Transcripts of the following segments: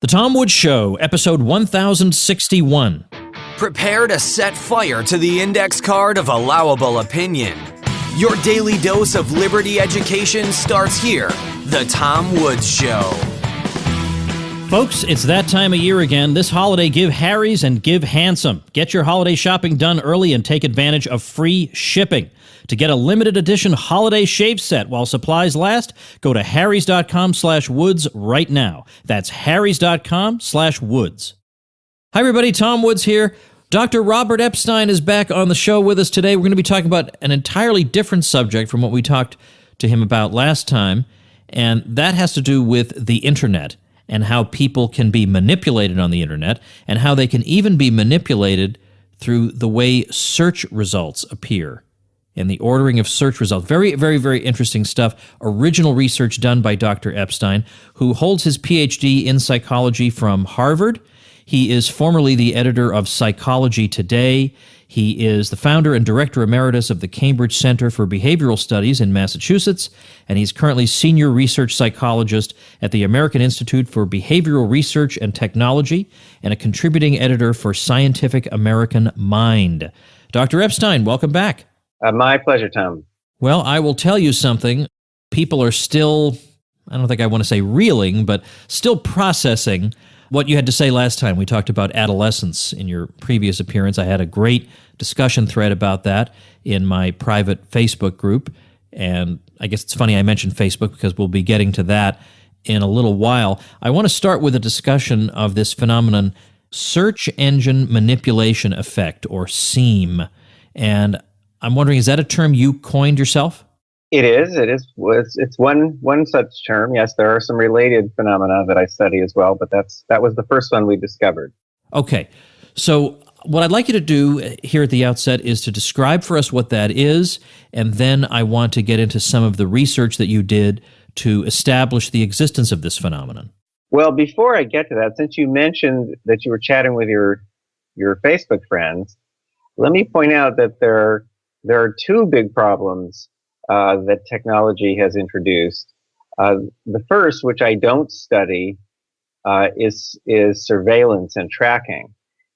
The Tom Woods Show, episode 1061. Prepare to set fire to the index card of allowable opinion. Your daily dose of liberty education starts here. The Tom Woods Show. Folks, it's that time of year again. This holiday, give Harry's and give handsome. Get your holiday shopping done early and take advantage of free shipping. To get a limited edition holiday shave set while supplies last, go to harrys.com/woods right now. That's harrys.com/woods. Hi, everybody. Tom Woods here. Dr. Robert Epstein is back on the show with us today. We're going to be talking about an entirely different subject from what we talked to him about last time, and that has to do with the internet and how people can be manipulated on the internet and how they can even be manipulated through the way search results appear and the ordering of search results. Very, very, very interesting stuff. Original research done by Dr. Epstein, who holds his PhD in psychology from Harvard. He is formerly the editor of Psychology Today. He is the founder and director emeritus of the Cambridge Center for Behavioral Studies in Massachusetts, and he's currently senior research psychologist at the American Institute for Behavioral Research and Technology and a contributing editor for Scientific American Mind. Dr. Epstein, welcome back. My pleasure, Tom. Well, I will tell you something. People are still, I don't think I want to say reeling, but still processing what you had to say last time. We talked about adolescence in your previous appearance. I had a great discussion thread about that in my private Facebook group. And I guess it's funny I mentioned Facebook because we'll be getting to that in a little while. I want to start with a discussion of this phenomenon, search engine manipulation effect, or SEAM. And I'm wondering, is that a term you coined yourself? It is. It's one such term. Yes, there are some related phenomena that I study as well, but that was the first one we discovered. Okay. So what I'd like you to do here at the outset is to describe for us what that is, and then I want to get into some of the research that you did to establish the existence of this phenomenon. Well, before I get to that, since you mentioned that you were chatting with your Facebook friends, let me point out that there are two big problems that technology has introduced. The first, which I don't study, is surveillance and tracking.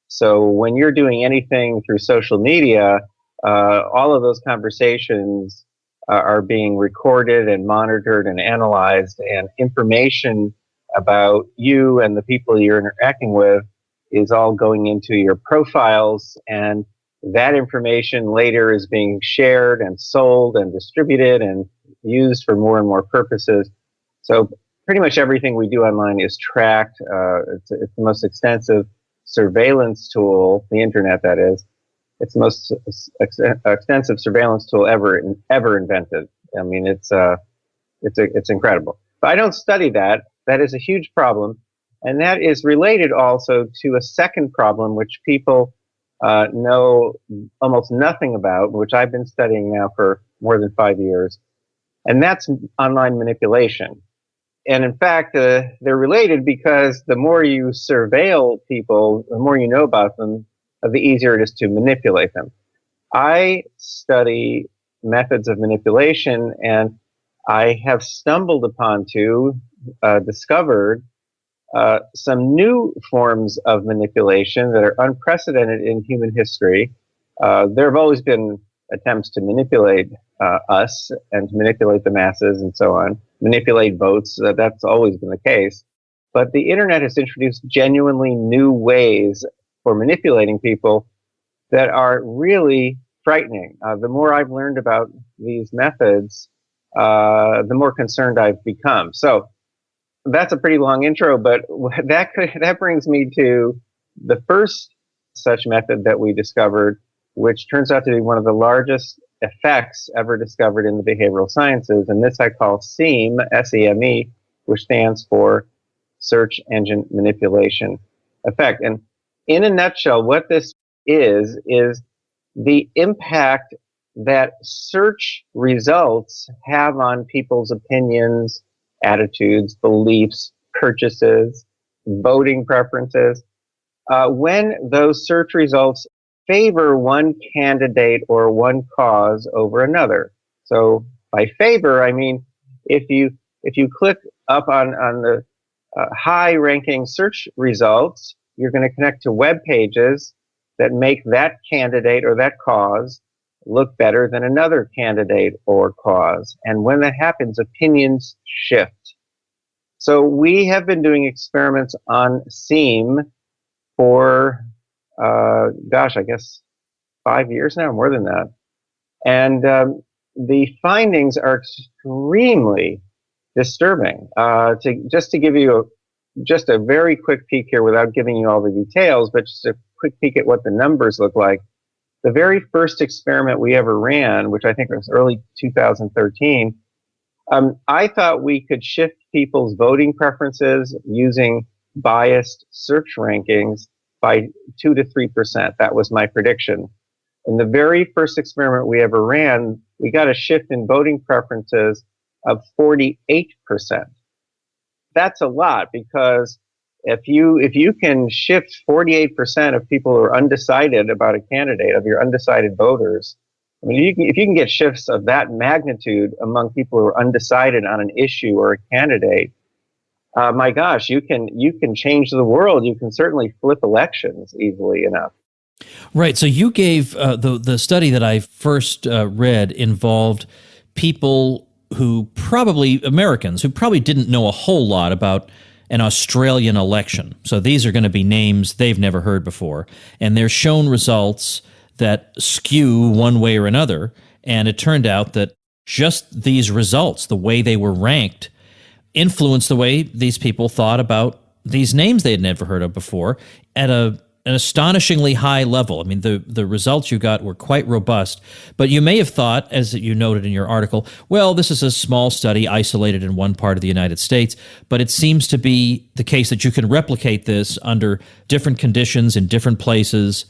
So when you're doing anything through social media, all of those conversations are being recorded and monitored and analyzed, and information about you and the people you're interacting with is all going into your profiles, and that information later is being shared and sold and distributed and used for more and more purposes. So pretty much everything we do online is tracked. It's the most extensive surveillance tool, the internet that is. It's the most extensive surveillance tool ever invented. I mean, it's incredible. But I don't study that. That is a huge problem. And that is related also to a second problem, which people know almost nothing about, which I've been studying now for more than 5 years, and that's online manipulation. And in fact, they're related because the more you surveil people, the more you know about them, the easier it is to manipulate them. I study methods of manipulation, and I have stumbled upon discovered some new forms of manipulation that are unprecedented in human history. There have always been attempts to manipulate us and to manipulate the masses and so on, manipulate votes. That's always been the case. But the internet has introduced genuinely new ways for manipulating people that are really frightening. The more I've learned about these methods, the more concerned I've become. So that's a pretty long intro, but that brings me to the first such method that we discovered, which turns out to be one of the largest effects ever discovered in the behavioral sciences, and this I call SEAM, S-E-M-E, which stands for Search Engine Manipulation Effect. And in a nutshell, what this is the impact that search results have on people's opinions, attitudes, beliefs, purchases, voting preferences, when those search results favor one candidate or one cause over another. So by favor, I mean if you click up on the high-ranking search results, you're going to connect to web pages that make that candidate or that cause look better than another candidate or cause. And when that happens, opinions shift. So we have been doing experiments on SEAM for, I guess 5 years now, more than that. And the findings are extremely disturbing. To give you just a very quick peek here without giving you all the details, but just a quick peek at what the numbers look like. The very first experiment we ever ran, which I think was early 2013, I thought we could shift people's voting preferences using biased search rankings by 2 to 3%. That was my prediction. In the very first experiment we ever ran, we got a shift in voting preferences of 48%. That's a lot, because if you can shift 48% of people who are undecided about a candidate, of your undecided voters, I mean, if you can get shifts of that magnitude among people who are undecided on an issue or a candidate, my gosh, you can change the world. You can certainly flip elections easily enough. Right. So you gave the study that I first read involved people Americans who probably didn't know a whole lot about an Australian election. So these are going to be names they've never heard before. And they're shown results that skew one way or another. And it turned out that just these results, the way they were ranked, influenced the way these people thought about these names they had never heard of before at an astonishingly high level. I mean, the results you got were quite robust, but you may have thought, as you noted in your article, well, this is a small study isolated in one part of the United States, but it seems to be the case that you can replicate this under different conditions in different places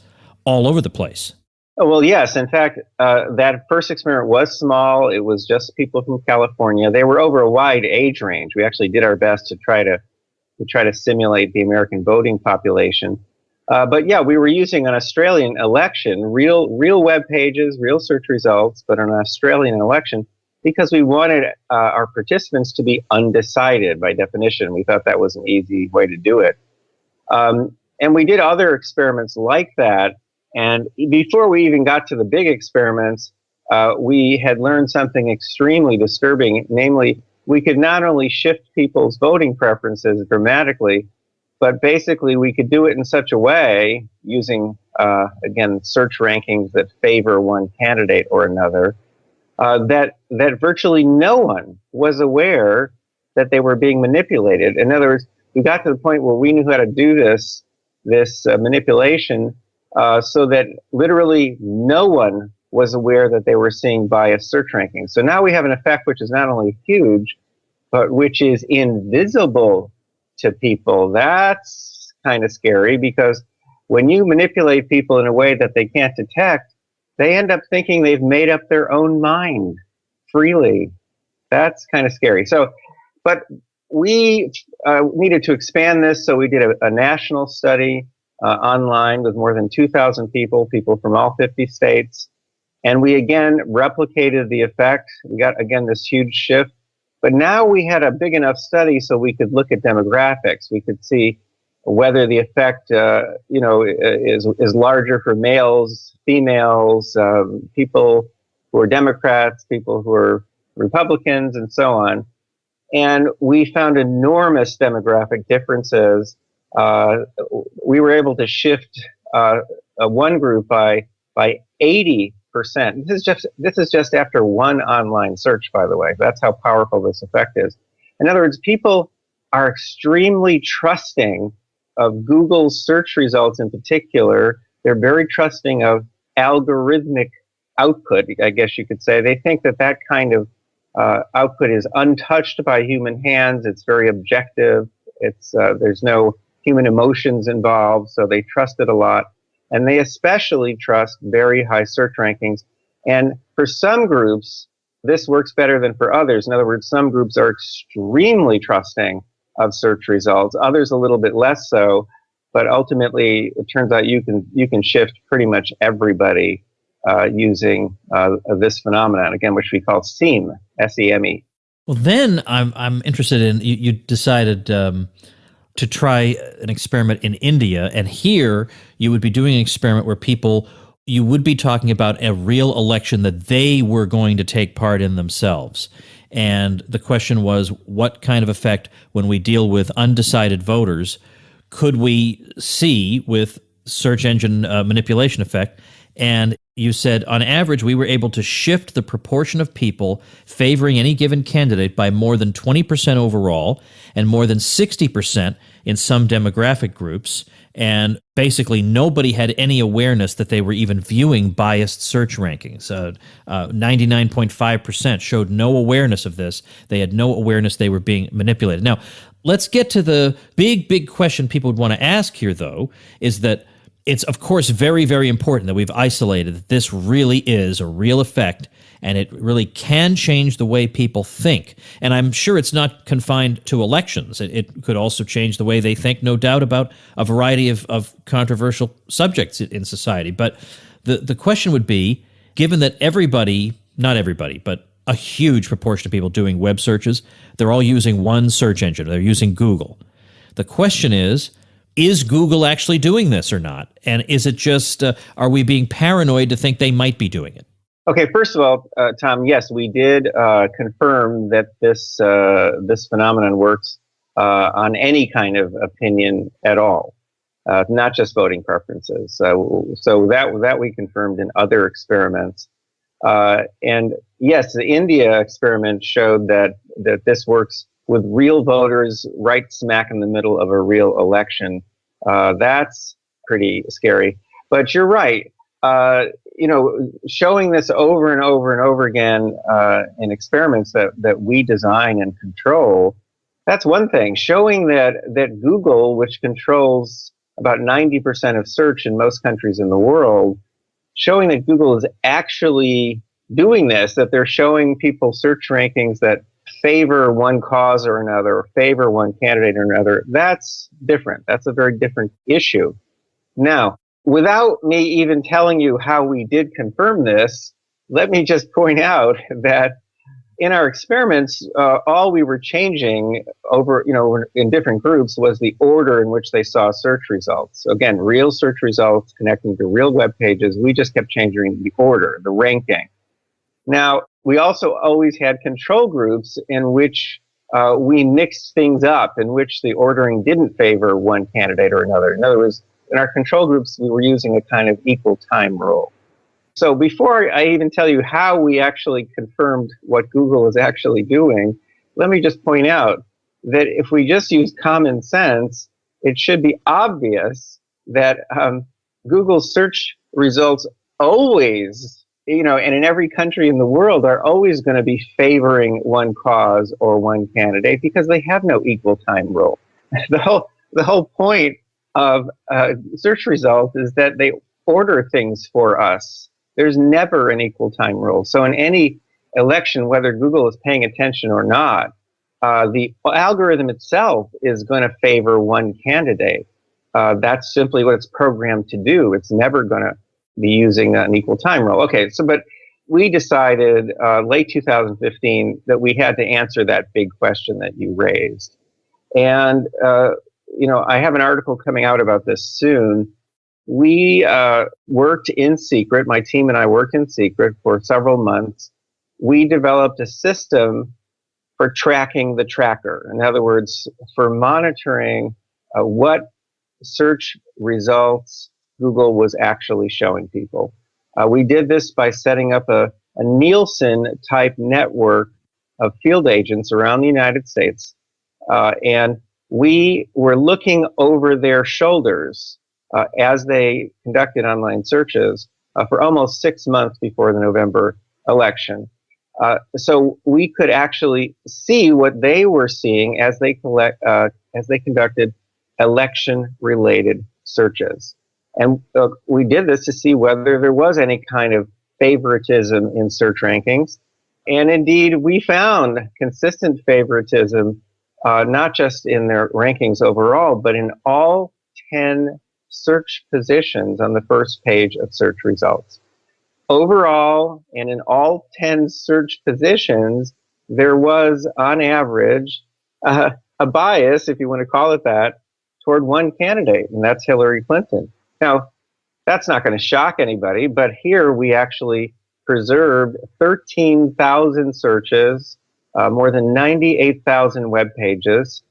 all over the place. Oh, well, yes. In fact, that first experiment was small. It was just people from California. They were over a wide age range. We actually did our best to try to simulate the American voting population. But yeah, we were using an Australian election, real web pages, real search results, but an Australian election, because we wanted our participants to be undecided by definition. We thought that was an easy way to do it. And we did other experiments like that. And before we even got to the big experiments, we had learned something extremely disturbing. Namely, we could not only shift people's voting preferences dramatically, but basically we could do it in such a way, using, again, search rankings that favor one candidate or another, that virtually no one was aware that they were being manipulated. In other words, we got to the point where we knew how to do this manipulation so that literally no one was aware that they were seeing biased search rankings. So now we have an effect which is not only huge, but which is invisible to people. That's kind of scary, because when you manipulate people in a way that they can't detect, they end up thinking they've made up their own mind freely. That's kind of scary. So, but we needed to expand this, so we did a national study online with more than 2,000 people from all 50 states. And we again replicated the effect. We got, again, this huge shift. But now we had a big enough study so we could look at demographics. We could see whether the effect, is larger for males, females, people who are Democrats, people who are Republicans, and so on. And we found enormous demographic differences. We were able to shift one group by 80%. This is just after one online search, by the way. That's how powerful this effect is. In other words, people are extremely trusting of Google's search results in particular. They're very trusting of algorithmic output, I guess you could say. They think that kind of output is untouched by human hands. It's very objective. There's no human emotions involved, so they trust it a lot. And they especially trust very high search rankings. And for some groups, this works better than for others. In other words, some groups are extremely trusting of search results, others a little bit less so. But ultimately, it turns out you can shift pretty much everybody using this phenomenon, again, which we call SEAM, S-E-M-E. Well, then I'm interested in, you decided to try an experiment in India. And here you would be doing an experiment where you would be talking about a real election that they were going to take part in themselves. And the question was, what kind of effect, when we deal with undecided voters, could we see with search engine manipulation effect? And you said, on average, we were able to shift the proportion of people favoring any given candidate by more than 20% overall and more than 60% in some demographic groups. And basically, nobody had any awareness that they were even viewing biased search rankings. 99.5% showed no awareness of this. They had no awareness they were being manipulated. Now, let's get to the big question people would want to ask here, though, is that it's, of course, very, very important that we've isolated that this really is a real effect, and it really can change the way people think. And I'm sure it's not confined to elections. It could also change the way they think, no doubt, about a variety of controversial subjects in society. But the question would be, given that not everybody, but a huge proportion of people doing web searches, they're all using one search engine. They're using Google. The question is Google actually doing this or not? And is it just, are we being paranoid to think they might be doing it? Okay, first of all, Tom, yes, we did confirm that this phenomenon works on any kind of opinion at all, not just voting preferences. So that we confirmed in other experiments. And yes, the India experiment showed that this works with real voters right smack in the middle of a real election. That's pretty scary. But you're right. Showing this over and over and over again in experiments that we design and control, that's one thing. Showing that Google, which controls about 90% of search in most countries in the world, showing that Google is actually doing this, that they're showing people search rankings that favor one cause or another, or favor one candidate or another, that's different. That's a very different issue. Now, without me even telling you how we did confirm this, let me just point out that in our experiments, all we were changing over, in different groups was the order in which they saw search results. So again, real search results connecting to real web pages. We just kept changing the order, the ranking. Now, we also always had control groups in which we mixed things up, in which the ordering didn't favor one candidate or another. In other words, in our control groups, we were using a kind of equal time rule. So before I even tell you how we actually confirmed what Google is actually doing, let me just point out that if we just use common sense, it should be obvious that Google's search results always, and in every country in the world, are always going to be favoring one cause or one candidate because they have no equal time rule. The whole point of search results is that they order things for us. There's never an equal time rule. So in any election, whether Google is paying attention or not, the algorithm itself is going to favor one candidate. That's simply what it's programmed to do. It's never going to be using an equal time rule. Okay, but we decided late 2015 that we had to answer that big question that you raised. And, I have an article coming out about this soon. We worked in secret. My team and I worked in secret for several months. We developed a system for tracking the tracker. In other words, for monitoring what search results Google was actually showing people. We did this by setting up a Nielsen-type network of field agents around the United States, and we were looking over their shoulders as they conducted online searches for almost 6 months before the November election. So we could actually see what they were seeing as they conducted election-related searches. And we did this to see whether there was any kind of favoritism in search rankings. And indeed, we found consistent favoritism, not just in their rankings overall, but in all 10 search positions on the first page of search results. Overall, and in all 10 search positions, there was, on average, a bias, if you want to call it that, toward one candidate, and that's Hillary Clinton. Now, that's not going to shock anybody, but here we actually preserved 13,000 searches, more than 98,000 web pages.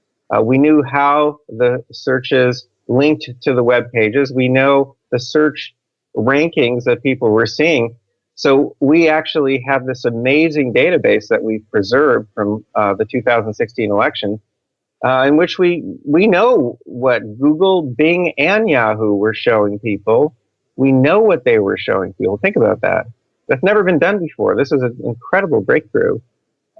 We knew how the searches linked to the web pages. We know the search rankings that people were seeing. So we actually have this amazing database that we've preserved from the 2016 election, in which we know what Google, Bing, and Yahoo were showing people. We know what they were showing people. Think about that. That's never been done before. This is an incredible breakthrough.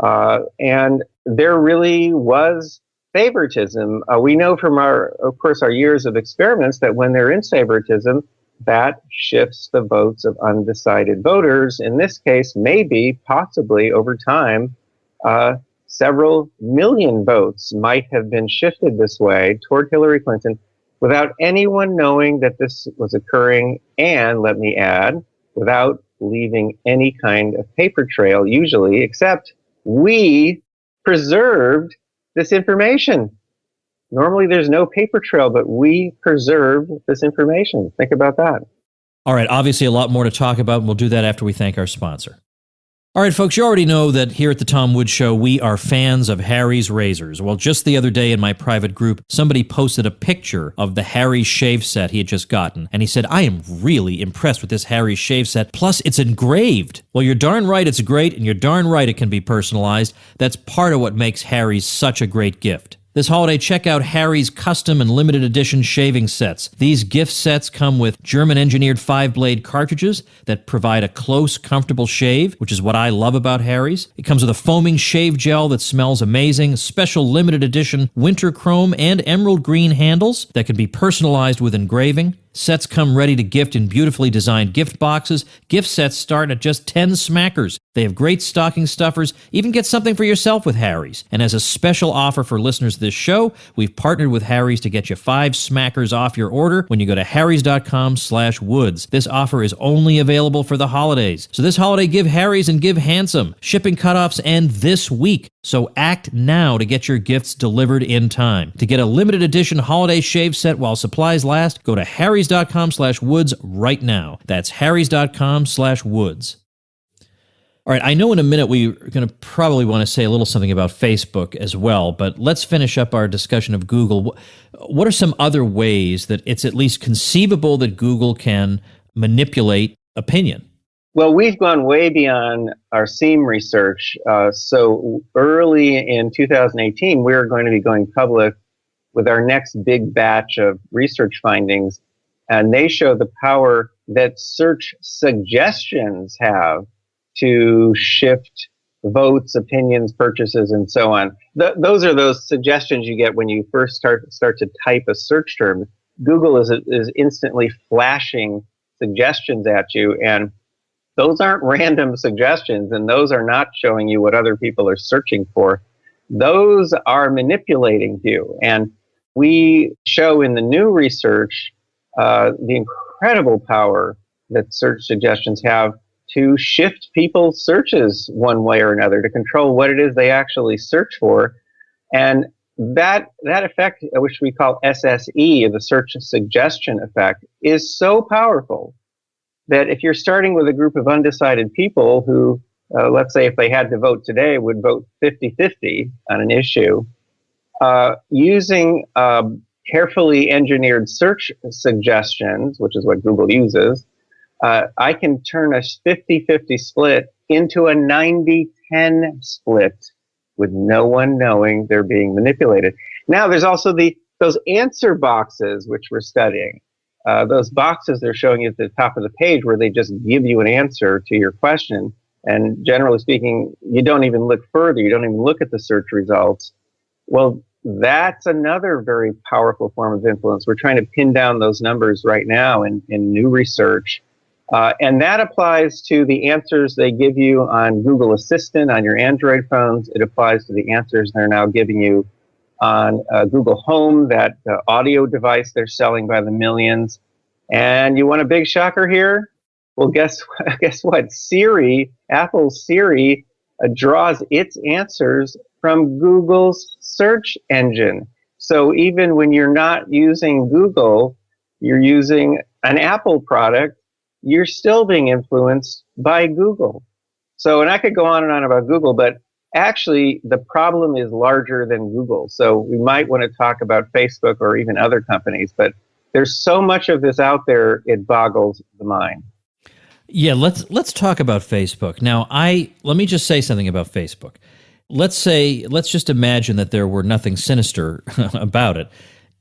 And there really was favoritism. We know from our years of experiments that when there is favoritism, that shifts the votes of undecided voters. In this case, maybe, possibly over time, several million votes might have been shifted this way toward Hillary Clinton without anyone knowing that this was occurring, and let me add, without leaving any kind of paper trail, usually, except we preserved this information. Normally there's no paper trail, but we preserved this information. Think about that. All right, obviously a lot more to talk about, and we'll do that after we thank our sponsor. All right, folks, you already know that here at the Tom Woods Show, we are fans of Harry's razors. Well, just the other day in my private group, somebody posted a picture of the Harry's shave set he had just gotten, and he said, I am really impressed with this Harry's shave set, plus it's engraved. Well, you're darn right it's great, and you're darn right it can be personalized. That's part of what makes Harry's such a great gift. This holiday, check out Harry's custom and limited edition shaving sets. These gift sets come with German-engineered 5-blade cartridges that provide a close, comfortable shave, which is what I love about Harry's. It comes with a foaming shave gel that smells amazing, special limited edition winter chrome and emerald green handles that can be personalized with engraving. Sets come ready to gift in beautifully designed gift boxes. Gift sets start at just 10 smackers. They have great stocking stuffers. Even get something for yourself with Harry's. And as a special offer for listeners of this show, we've partnered with Harry's to get you 5 smackers off your order when you go to harrys.com/woods. This offer is only available for the holidays. So this holiday, give Harry's and give handsome. Shipping cutoffs end this week. So act now to get your gifts delivered in time. To get a limited edition holiday shave set while supplies last, go to harrys.com/woods right now. That's harrys.com/woods. All right, I know in a minute we're going to probably want to say a little something about Facebook as well, but let's finish up our discussion of Google. What are some other ways that it's at least conceivable that Google can manipulate opinion? Well, we've gone way beyond our SEAM research. So early in 2018, we're going to be going public with our next big batch of research findings, and they show the power that search suggestions have to shift votes, opinions, purchases, and so on. Those are those suggestions you get when you first start to type a search term. Google is instantly flashing suggestions at you, and those aren't random suggestions, and those are not showing you what other people are searching for. Those are manipulating you. And we show in the new research the incredible power that search suggestions have to shift people's searches one way or another, to control what it is they actually search for. And that effect, which we call SSE, the search suggestion effect, is so powerful that if you're starting with a group of undecided people who, let's say if they had to vote today, would vote 50-50 on an issue, using carefully engineered search suggestions, which is what Google uses, I can turn a 50-50 split into a 90-10 split with no one knowing they're being manipulated. Now, there's also those answer boxes, which we're studying. Those boxes they're showing you at the top of the page where they just give you an answer to your question. And generally speaking, you don't even look further. You don't even look at the search results. Well, that's another very powerful form of influence. We're trying to pin down those numbers right now in new research. And that applies to the answers they give you on Google Assistant on your Android phones. It applies to the answers they're now giving you on Google Home, that audio device they're selling by the millions. And you want a big shocker here? Well, guess what? Siri, Apple's Siri, draws its answers from Google's search engine. So even when you're not using Google, you're using an Apple product, you're still being influenced by Google. So, and I could go on and on about Google, but actually the problem is larger than Google. So we might want to talk about Facebook or even other companies, but there's so much of this out there, it boggles the mind. Yeah, let's talk about Facebook. Now, let me just say something about Facebook. Let's just imagine that there were nothing sinister about it.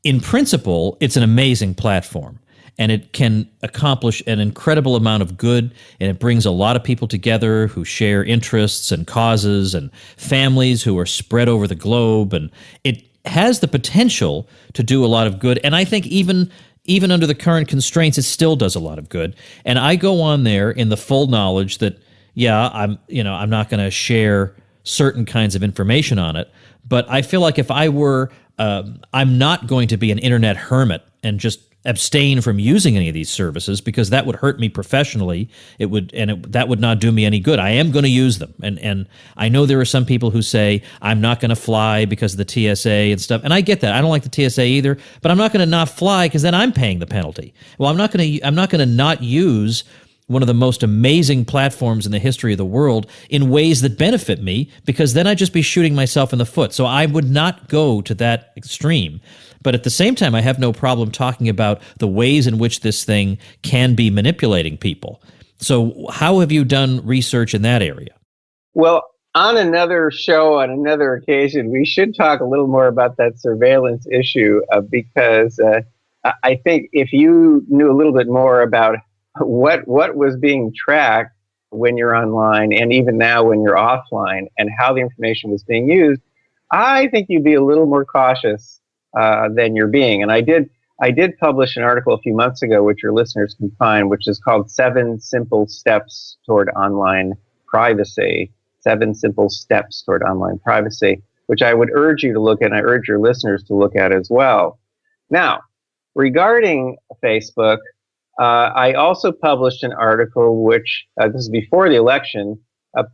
In principle, it's an amazing platform, and it can accomplish an incredible amount of good, and it brings a lot of people together who share interests and causes and families who are spread over the globe, and it has the potential to do a lot of good. And I think even under the current constraints, it still does a lot of good. And I go on there in the full knowledge that, yeah, I'm not going to share certain kinds of information on it, but I feel like if I were, I'm not going to be an internet hermit and just abstain from using any of these services, because that would hurt me professionally. That would not do me any good. I am going to use them. And I know there are some people who say, I'm not going to fly because of the TSA and stuff. And I get that. I don't like the TSA either, but I'm not going to not fly because then I'm paying the penalty. Well, I'm not going to not use one of the most amazing platforms in the history of the world in ways that benefit me, because then I'd just be shooting myself in the foot. So I would not go to that extreme. But at the same time, I have no problem talking about the ways in which this thing can be manipulating people. So how have you done research in that area? Well, on another show, on another occasion, we should talk a little more about that surveillance issue, because I think if you knew a little bit more about what was being tracked when you're online and even now when you're offline and how the information was being used, I think you'd be a little more cautious than you're being. And I did publish an article a few months ago, which your listeners can find, which is called 7 Simple Steps Toward Online Privacy. 7 Simple Steps Toward Online Privacy, which I would urge you to look at, and I urge your listeners to look at as well. Now, regarding Facebook, I also published an article, which this is before the election,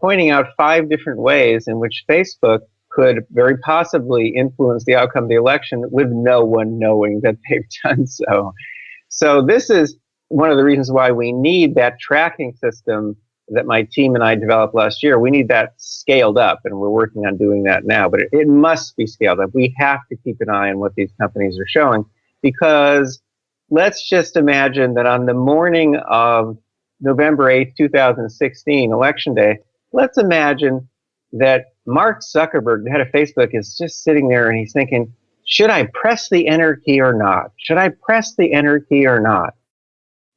pointing out 5 different ways in which Facebook could very possibly influence the outcome of the election with no one knowing that they've done so. So this is one of the reasons why we need that tracking system that my team and I developed last year. We need that scaled up, and we're working on doing that now. But it must be scaled up. We have to keep an eye on what these companies are showing, because let's just imagine that on the morning of November 8th, 2016, Election Day, let's imagine that Mark Zuckerberg, the head of Facebook, is just sitting there and he's thinking, should I press the enter key or not? Should I press the enter key or not?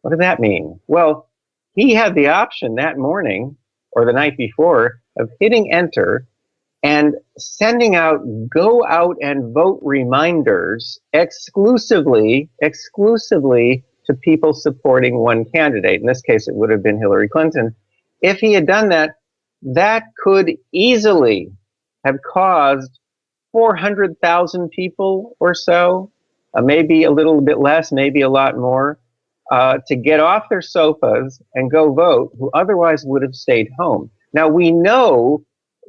What does that mean? Well, he had the option that morning or the night before of hitting enter and sending out go out and vote reminders exclusively to people supporting one candidate. In this case, it would have been Hillary Clinton. If he had done that, that could easily have caused 400,000 people or so, maybe a little bit less, maybe a lot more, to get off their sofas and go vote, who otherwise would have stayed home. Now, we know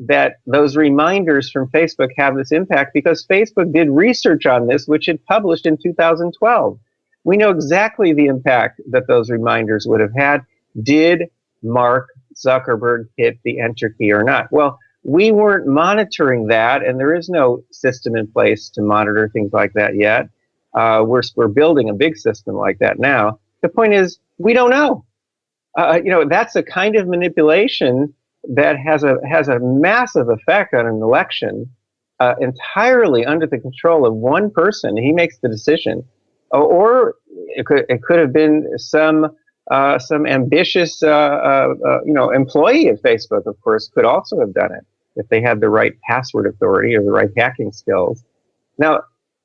that those reminders from Facebook have this impact because Facebook did research on this, which it published in 2012. We know exactly the impact that those reminders would have had. Did Mark Zuckerberg hit the enter key or not? Well, we weren't monitoring that, and there is no system in place to monitor things like that yet. We're building a big system like that now. The point is, we don't know. That's a kind of manipulation that has a massive effect on an election, entirely under the control of one person. He makes the decision, or it could have been some ambitious employee of Facebook, of course, could also have done it if they had the right password authority or the right hacking skills. Now,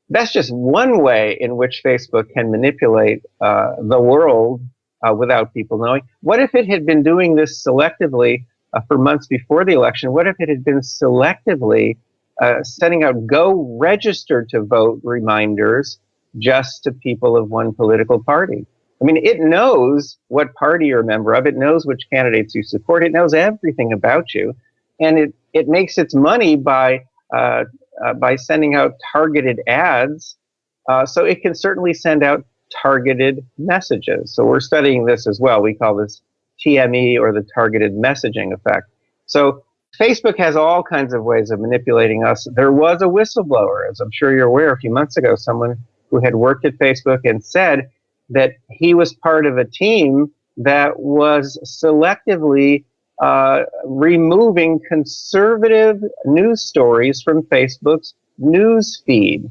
that's just one way in which Facebook can manipulate the world without people knowing. What if it had been doing this selectively for months before the election? What if it had been selectively sending out go register to vote reminders just to people of one political party? I mean, it knows what party you're a member of. It knows which candidates you support. It knows everything about you. And it makes its money by by sending out targeted ads. So it can certainly send out targeted messages. So we're studying this as well. We call this TME, or the targeted messaging effect. So Facebook has all kinds of ways of manipulating us. There was a whistleblower, as I'm sure you're aware, a few months ago, someone who had worked at Facebook and said that he was part of a team that was selectively removing conservative news stories from Facebook's news feed.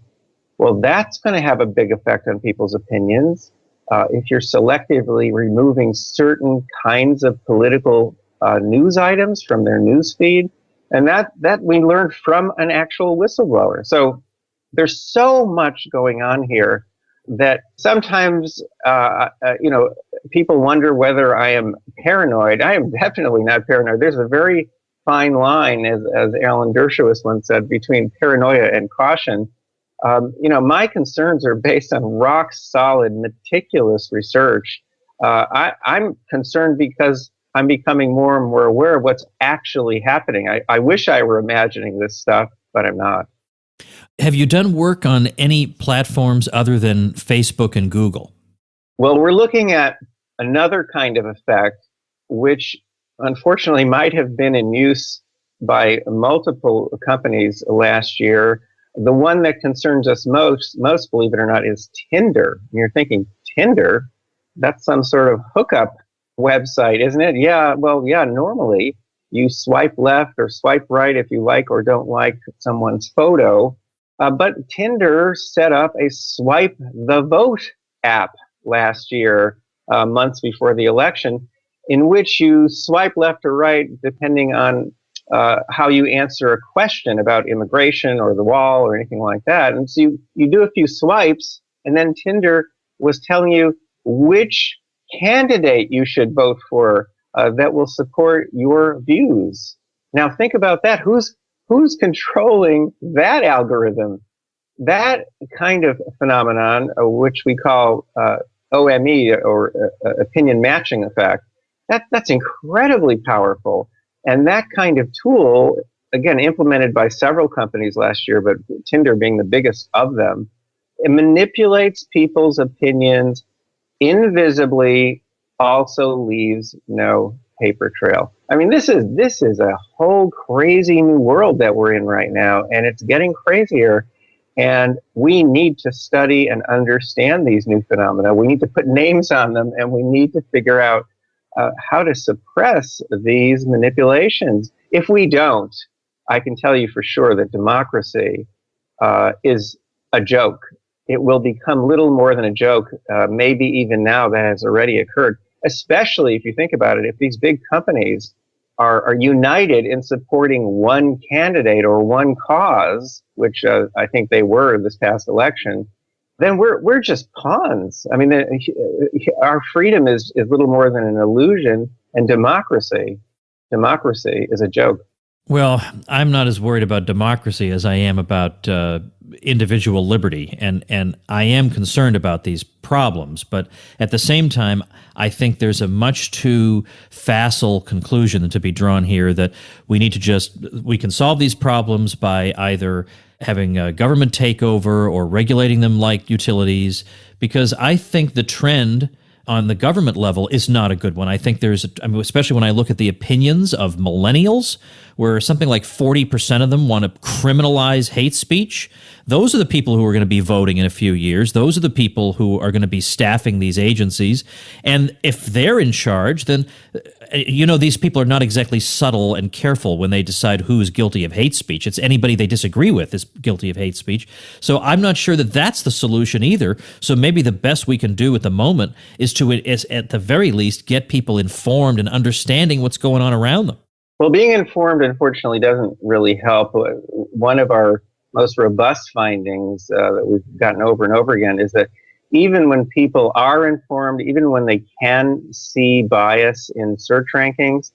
Well, that's going to have a big effect on people's opinions. If you're selectively removing certain kinds of political news items from their news feed, and that we learned from an actual whistleblower. So there's so much going on here that sometimes, people wonder whether I am paranoid. I am definitely not paranoid. There's a very fine line, as Alan Dershowitz once said, between paranoia and caution. My concerns are based on rock solid, meticulous research. I'm concerned because I'm becoming more and more aware of what's actually happening. I wish I were imagining this stuff, but I'm not. Have you done work on any platforms other than Facebook and Google? Well, we're looking at another kind of effect, which unfortunately might have been in use by multiple companies last year. The one that concerns us most, believe it or not, is Tinder. And you're thinking, Tinder? That's some sort of hookup website, isn't it? Yeah, well, yeah, normally you swipe left or swipe right if you like or don't like someone's photo. But Tinder set up a Swipe the Vote app last year, months before the election, in which you swipe left or right depending on how you answer a question about immigration or the wall or anything like that. And so you do a few swipes, and then Tinder was telling you which candidate you should vote for that will support your views. Now think about that. Who's controlling that algorithm? That kind of phenomenon, which we call OME, or opinion matching effect, that's incredibly powerful. And that kind of tool, again, implemented by several companies last year, but Tinder being the biggest of them, it manipulates people's opinions invisibly, also leaves no paper trail. I mean, this is a whole crazy new world that we're in right now, and it's getting crazier. And we need to study and understand these new phenomena. We need to put names on them, and we need to figure out how to suppress these manipulations. If we don't, I can tell you for sure that democracy is a joke. It will become little more than a joke, maybe even now that has already occurred, especially if you think about it, if these big companies are united in supporting one candidate or one cause, which I think they were this past election, then we're just pawns. I mean, our freedom is little more than an illusion, and democracy is a joke. Well, I'm not as worried about democracy as I am about individual liberty, and I am concerned about these problems. But at the same time, I think there's a much too facile conclusion to be drawn here that we can solve these problems by either having a government takeover or regulating them like utilities, because I think the trend on the government level is not a good one. I think especially when I look at the opinions of millennials, where something like 40% of them want to criminalize hate speech. Those are the people who are going to be voting in a few years. Those are the people who are going to be staffing these agencies. And if they're in charge, then, these people are not exactly subtle and careful when they decide who is guilty of hate speech. It's anybody they disagree with is guilty of hate speech. So I'm not sure that that's the solution either. So maybe the best we can do at the moment is at the very least, get people informed and understanding what's going on around them. Well, being informed, unfortunately, doesn't really help. One of our most robust findings that we've gotten over and over again is that even when people are informed, even when they can see bias in search rankings,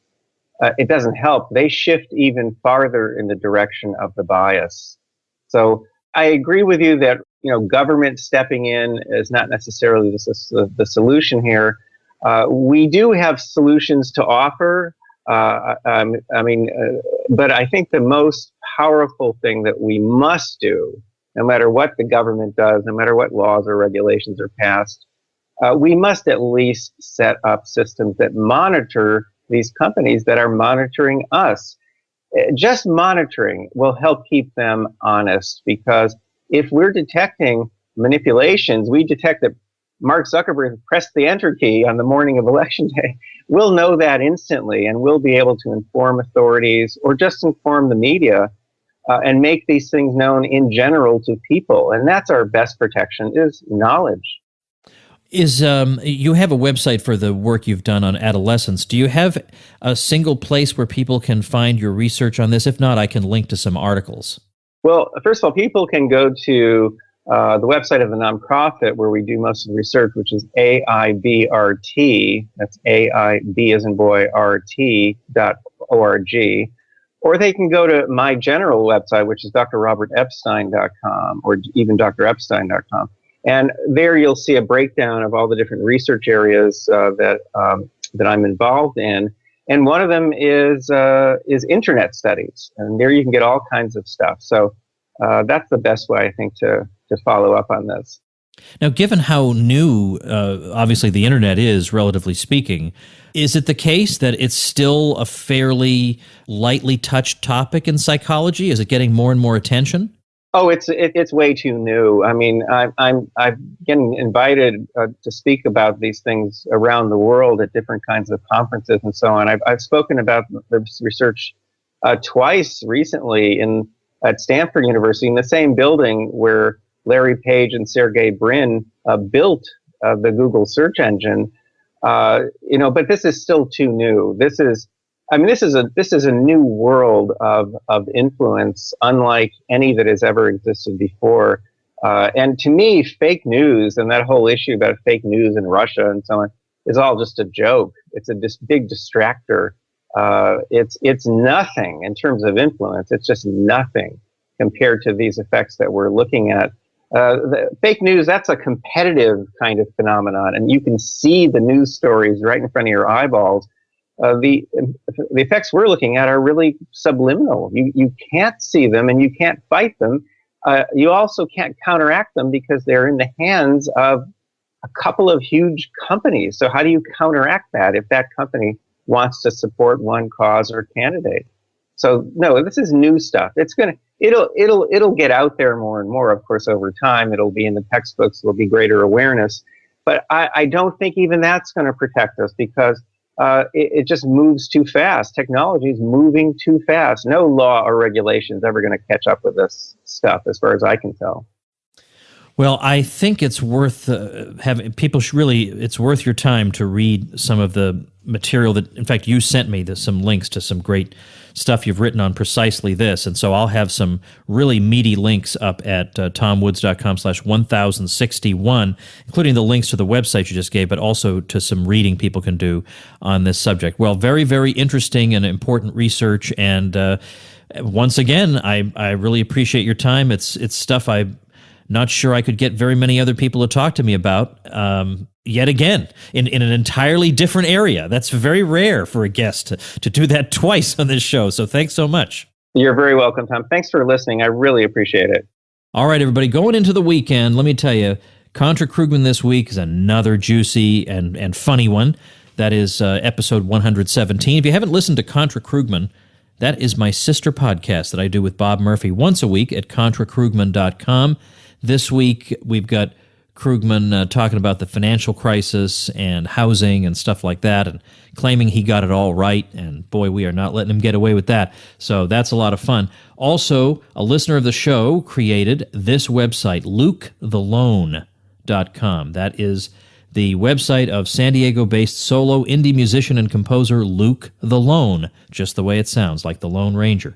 it doesn't help. They shift even farther in the direction of the bias. So I agree with you that government stepping in is not necessarily the solution here. We do have solutions to offer. But I think the most powerful thing that we must do, no matter what the government does, no matter what laws or regulations are passed. We must at least set up systems that monitor these companies that are monitoring us. Just monitoring will help keep them honest, because if we're detecting manipulations, we detect that Mark Zuckerberg pressed the enter key on the morning of election day. We'll know that instantly, and we'll be able to inform authorities or just inform the media and make these things known in general to people. And that's our best protection, is knowledge. You have a website for the work you've done on adolescence. Do you have a single place where people can find your research on this? If not, I can link to some articles. Well, first of all, people can go to the website of the nonprofit where we do most of the research, which is AIBRT. That's AIB as in boy, RT.org. Or they can go to my general website, which is drrobertepstein.com or even drepstein.com. And there you'll see a breakdown of all the different research areas that I'm involved in. And one of them is internet studies. And there you can get all kinds of stuff. So that's the best way, I think, to follow up on this. Now, given how new, obviously, the internet is, relatively speaking, is it the case that it's still a fairly lightly touched topic in psychology? Is it getting more and more attention? Oh, it's way too new. I mean, I'm getting invited to speak about these things around the world at different kinds of conferences and so on. I've spoken about the research twice recently at Stanford University, in the same building where Larry Page and Sergey Brin built the Google search engine. But this is still too new. This is a new world of influence, unlike any that has ever existed before. And to me, fake news and that whole issue about fake news in Russia and so on is all just a joke. It's a big distractor. It's nothing in terms of influence. It's just nothing compared to these effects that we're looking at. The fake news, that's a competitive kind of phenomenon, and you can see the news stories right in front of your eyeballs. The effects we're looking at are really subliminal. You can't see them and you can't fight them. You also can't counteract them because they're in the hands of a couple of huge companies. So how do you counteract that if that company wants to support one cause or candidate? So no, this is new stuff. It'll get out there more and more, of course, over time. It'll be in the textbooks. There'll be greater awareness. But I don't think even that's going to protect us, because it just moves too fast. Technology is moving too fast. No law or regulation is ever going to catch up with this stuff, as far as I can tell. Well, I think it's worth having people. It's worth your time to read some of the material that, in fact, you sent me. There's some links to some great stuff you've written on precisely this, and so I'll have some really meaty links up at tomwoods.com/1061, including the links to the website you just gave, but also to some reading people can do on this subject. Well, very, very interesting and important research, and once again, I really appreciate your time. It's stuff I'm not sure I could get very many other people to talk to me about. Yet again, in an entirely different area. That's very rare for a guest to do that twice on this show. So thanks so much. You're very welcome, Tom. Thanks for listening. I really appreciate it. All right, everybody, going into the weekend, let me tell you, Contra Krugman this week is another juicy and funny one. That is episode 117. If you haven't listened to Contra Krugman, that is my sister podcast that I do with Bob Murphy once a week at contrakrugman.com. This week, we've got Krugman talking about the financial crisis and housing and stuff like that, and claiming he got it all right. And boy, we are not letting him get away with that. So that's a lot of fun. Also, a listener of the show created this website, LukeTheLone.com. That is the website of San Diego-based solo indie musician and composer Luke the Lone, just the way it sounds, like the Lone Ranger.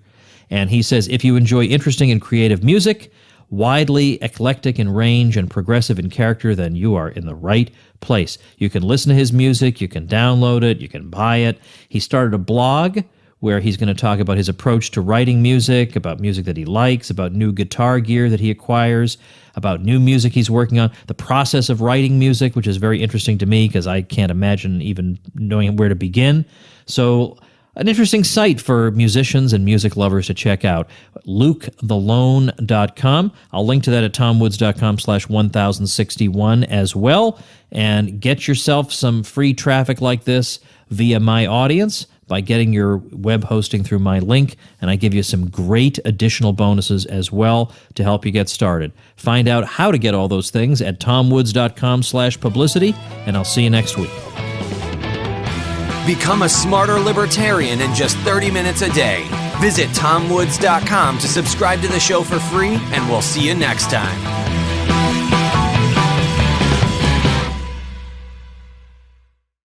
And he says, if you enjoy interesting and creative music, widely eclectic in range and progressive in character, then you are in the right place. You can listen to his music, you can download it, you can buy it. He started a blog where he's going to talk about his approach to writing music, about music that he likes, about new guitar gear that he acquires, about new music he's working on, the process of writing music, which is very interesting to me because I can't imagine even knowing where to begin. So an interesting site for musicians and music lovers to check out, lukethelone.com. I'll link to that at tomwoods.com/1061 as well. And get yourself some free traffic like this via my audience by getting your web hosting through my link, and I give you some great additional bonuses as well to help you get started. Find out how to get all those things at tomwoods.com/publicity, and I'll see you next week. Become a smarter libertarian in just 30 minutes a day. Visit tomwoods.com to subscribe to the show for free, and we'll see you next time.